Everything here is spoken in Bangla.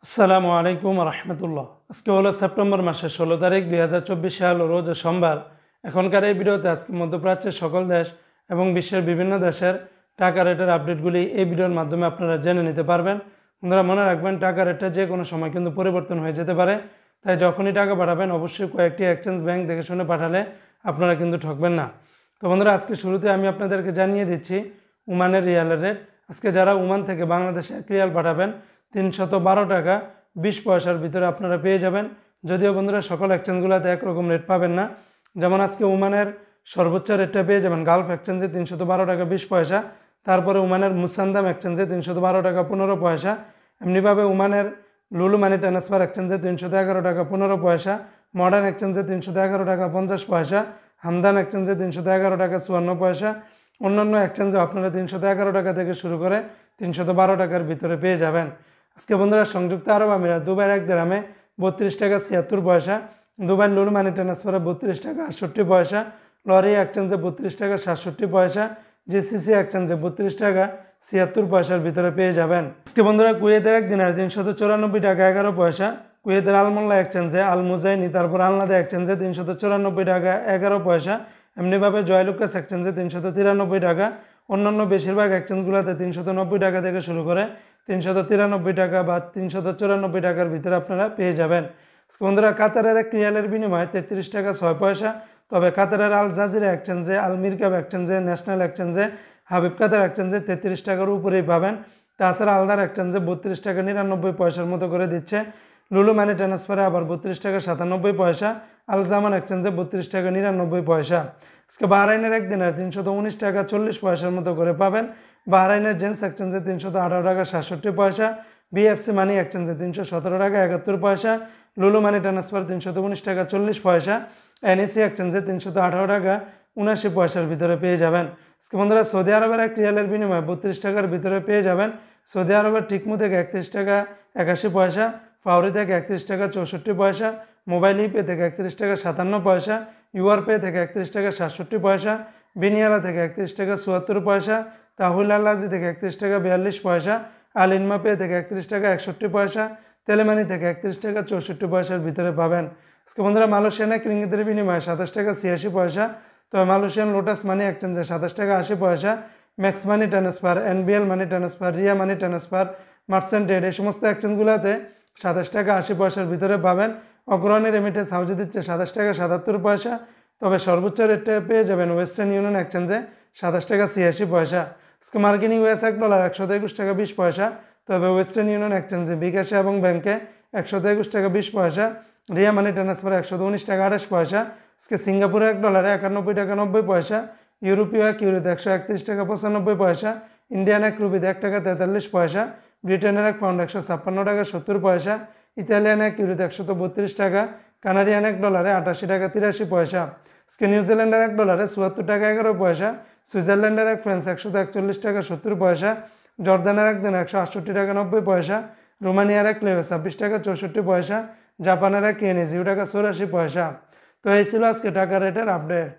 আসসালামু আলাইকুম রহমতুল্লাহ। আজকে হলো সেপ্টেম্বর মাসের 16 তারিখ 2024 সাল, রোজ সোমবার। এখনকার এই ভিডিওতে আজকে মধ্যপ্রাচ্যের সকল দেশ এবং বিশ্বের বিভিন্ন দেশের টাকা রেটের আপডেটগুলি এই ভিডিওর মাধ্যমে আপনারা জেনে নিতে পারবেন। বন্ধুরা, মনে রাখবেন টাকা রেটটা যে কোনো সময় কিন্তু পরিবর্তন হয়ে যেতে পারে, তাই যখনই টাকা পাঠাবেন অবশ্যই কয়েকটি এক্সচেঞ্জ ব্যাংক দেখে শুনে পাঠালে আপনারা কিন্তু ঠকবেন না। তো বন্ধুরা, আজকে শুরুতে আমি আপনাদেরকে জানিয়ে দিচ্ছি ওমানের রিয়ালের রেট। আজকে যারা ওমান থেকে বাংলাদেশে 1 রিয়াল পাঠাবেন 312 টাকা 20 পয়সার ভিতরে আপনারা পেয়ে যাবেন। যদিও বন্ধুরা সকল এক্সচেঞ্জগুলোতে একরকম রেট পাবেন না। যেমন আজকে ওমানের সর্বোচ্চ রেটটা পেয়ে যাবেন গালফ এক্সচেঞ্জে 312 টাকা 20 পয়সা, তারপরে ওমানের মুসান্দাম এক্সচেঞ্জে 312 টাকা 15 পয়সা, এমনিভাবে ওমানের লুলু মানি ট্রান্সফার এক্সচেঞ্জে 311 টাকা 15 পয়সা, মডার্ন এক্সচেঞ্জে 311 টাকা 50 পয়সা, হামদান এক্সচেঞ্জে 311 টাকা 54 পয়সা। অন্যান্য এক্সচেঞ্জে আপনারা 311 টাকা থেকে শুরু করে 312 টাকার ভিতরে পেয়ে যাবেন। আজকে বন্ধুরা সংযুক্ত আরব আমিরাত দুবাইয়ের 1 দিরহামে 32 টাকা 76 পয়সা, দুবাই লুলু মানি ট্রান্সফারে 32 টাকা 68 পয়সা, লরি এক্সচেঞ্জে 32 টাকা 67 পয়সা, জিসিসি এক্সচেঞ্জে 32 টাকা 76 পয়সার ভিতরে পেয়ে যাবেন। আজকে বন্ধুরা কুয়েতের 1 দিনার 394 টাকা 11 পয়সা, কুয়েতের আলমোল্লা এক্সচেঞ্জে আল মুজাইনি, তারপর আলনাদা এক্সচেঞ্জে 394 টাকা 11 পয়সা, এমনিভাবে জয়লুকাস এক্সচেঞ্জে 393 টাকা। অন্যান্য বেশিরভাগ এক্সচেঞ্জগুলোতে 390 টাকা থেকে শুরু করে 393 টাকা বা 394 টাকার ভিতরে আপনারা পেয়ে যাবেন। বন্ধুরা, কাতারের 1 রিয়ালের বিনিময়ে 33 টাকা 6 পয়সা, তবে কাতারের আল জাজিরা এক্সচেঞ্জে, আল মিরকাব এক্সচেঞ্জে, ন্যাশনাল এক্সচেঞ্জে, হাবিব কাতার এক্সচেঞ্জে 33 টাকার উপরেই পাবেন। তাছাড়া আলদার এক্সচেঞ্জে 32 টাকা 99 পয়সার মতো করে দিচ্ছে। লুলু মানি ট্রান্সফারে আবার 32 টাকা 97 পয়সা, আল জামান এক্সচেঞ্জে 32 টাকা 99 পয়সা। আজকে বাহরাইনের 1 দিনার 319 টাকা 40 পয়সার মতো করে পাবেন। বাহরাইনের জেন্স এক্সচেঞ্জে 318 টাকা 67 পয়সা, বিএফসি মানি এক্সচেঞ্জে 317 টাকা 71 পয়সা, লুলু মানি ট্রান্সফার 319 টাকা 40 পয়সা, এনএসি এক্সচেঞ্জে 318 টাকা 79 পয়সার ভিতরে পেয়ে যাবেন। আজকে বন্ধুরা সৌদি আরবের 1 রিয়ালের বিনিময়ে 32 টাকার ভিতরে পেয়ে যাবেন। সৌদি আরবের টিকমু থেকে 31 টাকা 81 পয়সা, ফাউরি থেকে 31 টাকা 64 পয়সা, মোবাইল ইপে থেকে 31 টাকা 57 পয়সা, ইউআর পে থেকে 31 টাকা 67 পয়সা, বিনিয়ালা থেকে 31 টাকা 74 পয়সা, তাহুল আল্লাজি থেকে 31 টাকা 42 পয়সা, আল ইনমা পে থেকে 31 টাকা 61 পয়সা, তেলেমানি থেকে 31 টাকা 64 পয়সার ভিতরে পাবেন। আজকে বন্ধুরা মালয়েশিয়ান 1 রিঙ্গিতের বিনিময়ে 27 টাকা 86 পয়সা, তবে মালয়েশিয়ান লোটাস মানি এক্সচেঞ্জে 27 টাকা 80 পয়সা, max money transfer, NBL money transfer, Riya money transfer, merchant trade, এই সমস্ত এক্সচেঞ্জগুলোতে 27 টাকা 80 পয়সার ভিতরে পাবেন। অগ্রণী রেমিটেন্স হাউজে দিচ্ছে 27 টাকা 77 পয়সা, তবে সর্বোচ্চ রেটটা পেয়ে যাবেন ওয়েস্টার্ন ইউনিয়ন এক্সচেঞ্জে 27 টাকা 86 পয়সা। আজকে মার্কিন ইউএস $1 121 টাকা 20 পয়সা, তবে ওয়েস্টার্ন ইউনিয়ন এক্সচেঞ্জে, বিকাশে এবং ব্যাংকে 121 টাকা 20 পয়সা, রিয়া মানি ট্রান্সফারে 119 টাকা 28 পয়সা। আজকে সিঙ্গাপুরে $1 91 টাকা 90 পয়সা, ইউরোপীয় 1 ইউরোতে 131 টাকা 95 পয়সা, ইন্ডিয়ান 1 রুপিতে 1 টাকা 43 পয়সা, ব্রিটেনের 1 পাউন্ড 156 টাকা 70 পয়সা, ইতালিয়ান 1 ইউরোতে 132 টাকা, কানাডিয়ান $1 88 টাকা 83 পয়সা। আজকে নিউজিল্যান্ডের $1 74 টাকা 11 পয়সা, সুইজারল্যান্ডের 1 ফ্রান্স 141 টাকা 70 পয়সা, জর্দানের 1 দিন 168 টাকা 90 পয়সা, রোমানিয়ার 1 লেও 26 টাকা 64 পয়সা, জাপানের 1 ইয়েন 0 টাকা 84 পয়সা। তো এই ছিল আজকে টাকা রেটের আপডেট।